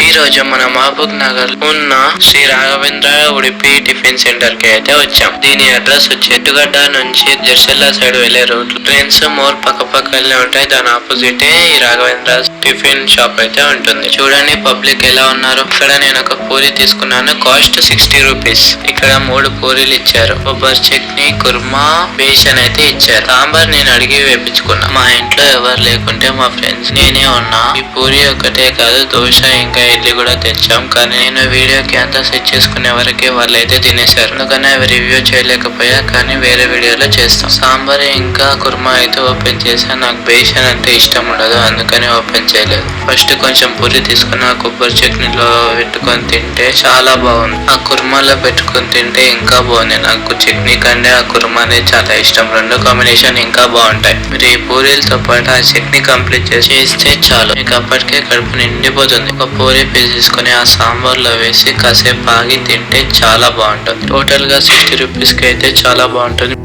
ఈ రోజు మన మహబూబ్ నగర్ ఉన్న శ్రీ రాఘవేంద్ర ఉడిపి టిఫిన్ సెంటర్ కి అయితే వచ్చాం. దీని అడ్రస్ వచ్చి ఎట్టుగడ్డ నుంచి జెర్సెల్లా సైడ్ వెళ్లే రోడ్. ట్రైన్స్ మోర్ పక్కనే ఉంటాయి. దాని ఆపోజిట్ ఈ రాఘవేంద్ర టిఫిన్ షాప్ అయితే ఉంటుంది. చూడండి పబ్లిక్ ఎలా ఉన్నారు. ఇక్కడ నేను ఒక పూరి తీసుకున్నాను. Cost 60 rupees. ఇక్కడ 3 పూరీలు ఇచ్చారు. కొబ్బరి చట్నీ, కుర్మా, బేషన్ అయితే ఇచ్చారు. సాంబార్ నేను అడిగి వేపించుకున్నా. మా ఇంట్లో ఎవరు లేకుంటే మా ఫ్రెండ్స్ నేనే ఉన్నా. ఈ పూరి ఒకటే కాదు, దోశ ఇంకా ఇడ్లీ కూడా తెచ్చాం. కానీ నేను వీడియోకి అంతా సెట్ చేసుకునే వరకే వాళ్ళైతే తినేశారు. అందుకనే అవి రివ్యూ చేయలేకపోయా, కానీ వేరే వీడియోలో చేస్తాం. సాంబార్ ఇంకా కుర్మా అయితే ఓపెన్ చేసా. నాకు బేషన్ అంటే ఇష్టం ఉండదు, అందుకని ఓపెన్ చేయలేదు. ఫస్ట్ కొంచెం పూరి తీసుకుని ఆ కొబ్బరి చట్నీలో పెట్టుకొని తింటే చాలా బాగుంది. ఆ కుర్మాలో పెట్టుకొని తింటే ఇంకా బాగుంది. నాకు చట్నీ కంటే ఆ కుర్మానే చాలా ఇష్టం. రెండు కాంబినేషన్ ఇంకా బాగుంటాయి. మీరు ఈ పూరీలతో పాటు ఆ చట్నీ కంప్లీట్ చేస్తే చాలు, మీకు అప్పటికే కడుపు నిండిపోతుంది. ఒక పూరి పీస్ తీసుకుని ఆ సాంబార్ లో వేసి కాసేపు ఆగి తింటే చాలా బాగుంటుంది. టోటల్ గా 60 రూపీస్ కి అయితే చాలా బాగుంటుంది.